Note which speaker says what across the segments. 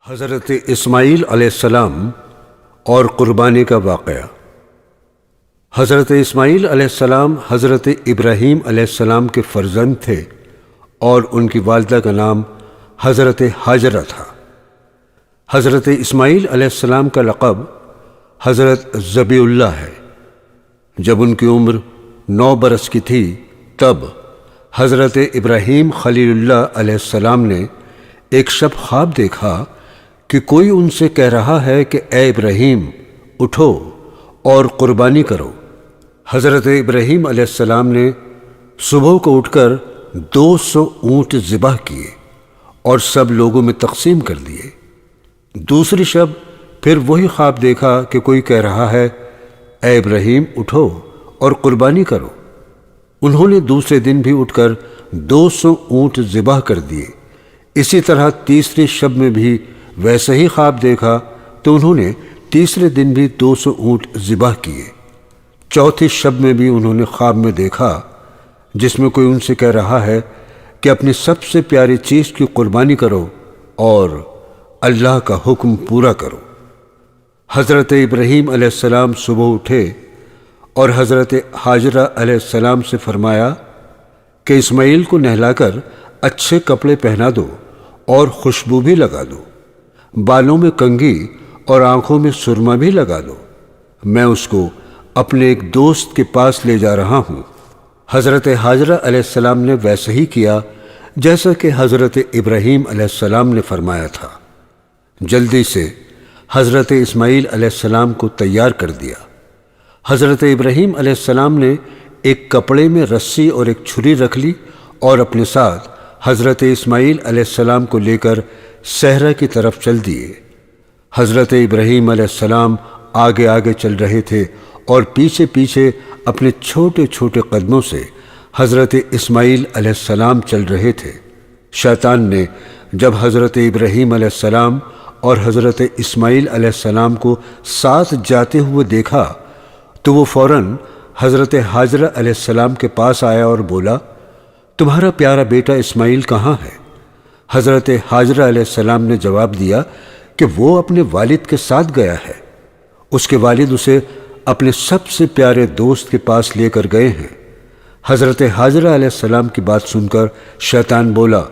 Speaker 1: حضرت اسماعیل علیہ السلام اور قربانی کا واقعہ۔ حضرت اسماعیل علیہ السلام حضرت ابراہیم علیہ السلام کے فرزند تھے اور ان کی والدہ کا نام حضرت ہاجرہ تھا۔ حضرت اسماعیل علیہ السلام کا لقب حضرت ذبیح اللہ ہے۔ جب ان کی عمر 9 برس کی تھی تب حضرت ابراہیم خلیل اللہ علیہ السلام نے ایک شب خواب دیکھا کہ کوئی ان سے کہہ رہا ہے کہ اے ابراہیم اٹھو اور قربانی کرو۔ حضرت ابراہیم علیہ السلام نے صبح کو اٹھ کر 200 اونٹ ذبح کیے اور سب لوگوں میں تقسیم کر دیے۔ دوسری شب پھر وہی خواب دیکھا کہ کوئی کہہ رہا ہے اے ابراہیم اٹھو اور قربانی کرو۔ انہوں نے دوسرے دن بھی اٹھ کر 200 اونٹ ذبح کر دیے۔ اسی طرح تیسری شب میں بھی ویسا ہی خواب دیکھا تو انہوں نے تیسرے دن بھی 200 اونٹ ذبح کیے۔ چوتھی شب میں بھی انہوں نے خواب میں دیکھا جس میں کوئی ان سے کہہ رہا ہے کہ اپنی سب سے پیاری چیز کی قربانی کرو اور اللہ کا حکم پورا کرو۔ حضرت ابراہیم علیہ السلام صبح اٹھے اور حضرت ہاجرہ علیہ السلام سے فرمایا کہ اسماعیل کو نہلا کر اچھے کپڑے پہنا دو اور خوشبو بھی لگا دو، بالوں میں کنگھی اور آنکھوں میں سرما بھی لگا دو، میں اس کو اپنے ایک دوست کے پاس لے جا رہا ہوں۔ حضرت ہاجرہ علیہ السلام نے ویسا ہی کیا جیسا کہ حضرت ابراہیم علیہ السلام نے فرمایا تھا۔ جلدی سے حضرت اسماعیل علیہ السلام کو تیار کر دیا۔ حضرت ابراہیم علیہ السلام نے ایک کپڑے میں رسی اور ایک چھری رکھ لی اور اپنے ساتھ حضرت اسماعیل علیہ السلام کو لے کر صحرا کی طرف چل دیے۔ حضرت ابراہیم علیہ السلام آگے آگے چل رہے تھے اور پیچھے پیچھے اپنے چھوٹے چھوٹے قدموں سے حضرت اسماعیل علیہ السلام چل رہے تھے۔ شیطان نے جب حضرت ابراہیم علیہ السلام اور حضرت اسماعیل علیہ السلام کو ساتھ جاتے ہوئے دیکھا تو وہ فوراً حضرت ہاجرہ علیہ السلام کے پاس آیا اور بولا تمہارا پیارا بیٹا اسماعیل کہاں ہے؟ حضرت ہاجرہ علیہ السلام نے جواب دیا کہ وہ اپنے والد کے ساتھ گیا ہے، اس کے والد اسے اپنے سب سے پیارے دوست کے پاس لے کر گئے ہیں۔ حضرت ہاجرہ علیہ السلام کی بات سن کر شیطان بولا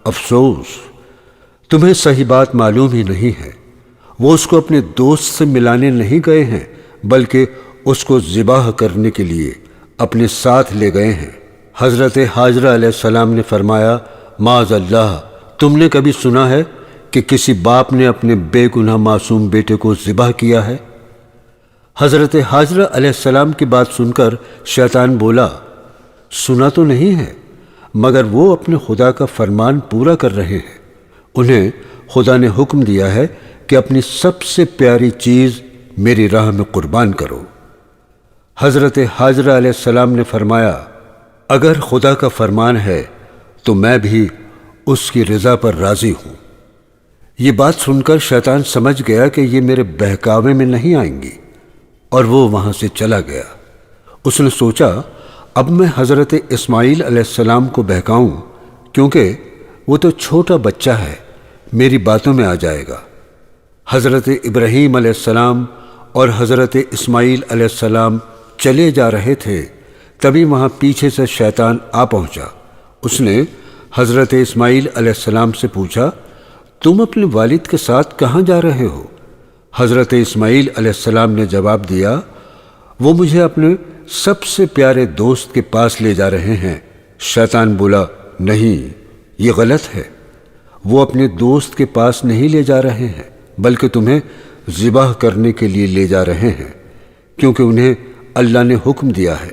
Speaker 1: افسوس، تمہیں صحیح بات معلوم ہی نہیں ہے، وہ اس کو اپنے دوست سے ملانے نہیں گئے ہیں بلکہ اس کو ذبح کرنے کے لیے اپنے ساتھ لے گئے ہیں۔ حضرت ہاجرہ علیہ السلام نے فرمایا معاذ اللہ، تم نے کبھی سنا ہے کہ کسی باپ نے اپنے بے گناہ معصوم بیٹے کو ذبح کیا ہے؟ حضرت ہاجرہ علیہ السلام کی بات سن کر شیطان بولا سنا تو نہیں ہے، مگر وہ اپنے خدا کا فرمان پورا کر رہے ہیں، انہیں خدا نے حکم دیا ہے کہ اپنی سب سے پیاری چیز میری راہ میں قربان کرو۔ حضرت ہاجرہ علیہ السلام نے فرمایا اگر خدا کا فرمان ہے تو میں بھی اس کی رضا پر راضی ہوں۔ یہ بات سن کر شیطان سمجھ گیا کہ یہ میرے بہکاوے میں نہیں آئیں گی اور وہ وہاں سے چلا گیا۔ اس نے سوچا اب میں حضرت اسماعیل علیہ السلام کو بہکاؤں کیونکہ وہ تو چھوٹا بچہ ہے، میری باتوں میں آ جائے گا۔ حضرت ابراہیم علیہ السلام اور حضرت اسماعیل علیہ السلام چلے جا رہے تھے، تبھی وہاں پیچھے سے شیطان آ پہنچا۔ اس نے حضرت اسماعیل علیہ السلام سے پوچھا تم اپنے والد کے ساتھ کہاں جا رہے ہو؟ حضرت اسماعیل علیہ السلام نے جواب دیا وہ مجھے اپنے سب سے پیارے دوست کے پاس لے جا رہے ہیں۔ شیطان بولا نہیں، یہ غلط ہے، وہ اپنے دوست کے پاس نہیں لے جا رہے ہیں بلکہ تمہیں ذبح کرنے کے لیے لے جا رہے ہیں کیونکہ انہیں اللہ نے حکم دیا ہے۔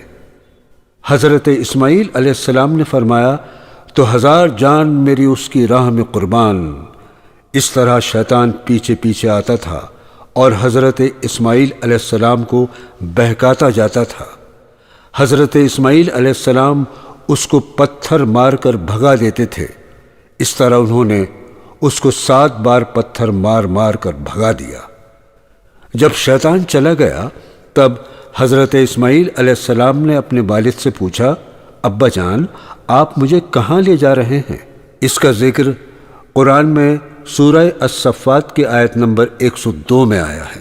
Speaker 1: حضرت اسماعیل علیہ السلام نے فرمایا تو 1000 جان میری اس کی راہ میں قربان۔ اس طرح شیطان پیچھے پیچھے آتا تھا اور حضرت اسماعیل علیہ السلام کو بہکاتا جاتا تھا۔ حضرت اسماعیل علیہ السلام اس کو پتھر مار کر بھگا دیتے تھے، اس طرح انہوں نے اس کو 7 بار پتھر مار مار کر بھگا دیا۔ جب شیطان چلا گیا تب حضرت اسماعیل علیہ السلام نے اپنے والد سے پوچھا ابا جان آپ مجھے کہاں لے جا رہے ہیں؟ اس کا ذکر قرآن میں سورہ الصفات کی آیت نمبر 102 میں آیا ہے۔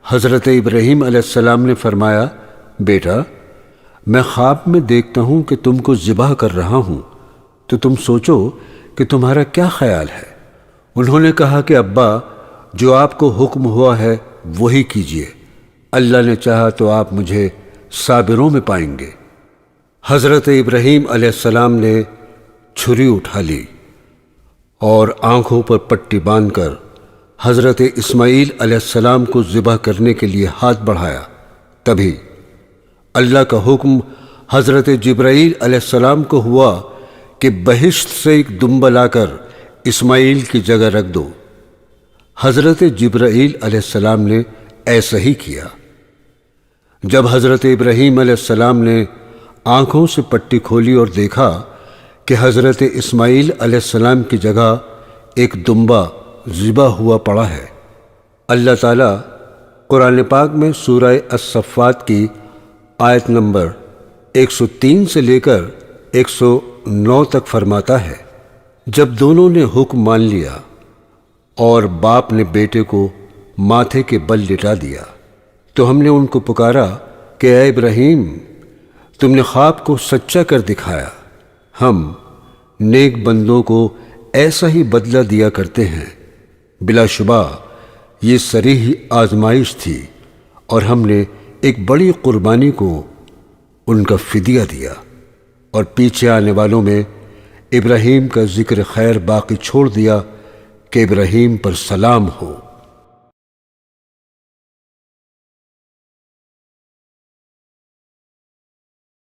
Speaker 1: حضرت ابراہیم علیہ السلام نے فرمایا، بیٹا میں خواب میں دیکھتا ہوں کہ تم کو ذبح کر رہا ہوں، تو تم سوچو کہ تمہارا کیا خیال ہے؟ انہوں نے کہا کہ ابا جو آپ کو حکم ہوا ہے وہی کیجیے، اللہ نے چاہا تو آپ مجھے صابروں میں پائیں گے۔ حضرت ابراہیم علیہ السلام نے چھری اٹھا لی اور آنکھوں پر پٹی باندھ کر حضرت اسماعیل علیہ السلام کو ذبح کرنے کے لیے ہاتھ بڑھایا۔ تبھی اللہ کا حکم حضرت جبرائیل علیہ السلام کو ہوا کہ بہشت سے ایک دمبا لا کر اسماعیل کی جگہ رکھ دو۔ حضرت جبرائیل علیہ السلام نے ایسا ہی کیا۔ جب حضرت ابراہیم علیہ السلام نے آنکھوں سے پٹی کھولی اور دیکھا کہ حضرت اسماعیل علیہ السلام کی جگہ ایک دمبا ذبح ہوا پڑا ہے، اللہ تعالیٰ قرآن پاک میں سورہ الصفات کی آیت نمبر 103 سے لے کر 109 تک فرماتا ہے، جب دونوں نے حکم مان لیا اور باپ نے بیٹے کو ماتھے کے بل لٹا دیا تو ہم نے ان کو پکارا کہ اے ابراہیم تم نے خواب کو سچا کر دکھایا، ہم نیک بندوں کو ایسا ہی بدلہ دیا کرتے ہیں، بلا شبہ یہ صریح آزمائش تھی اور ہم نے ایک بڑی قربانی کو ان کا فدیہ دیا۔ اور پیچھے آنے والوں میں ابراہیم کا ذکر خیر باقی چھوڑ دیا کہ ابراہیم پر سلام ہو۔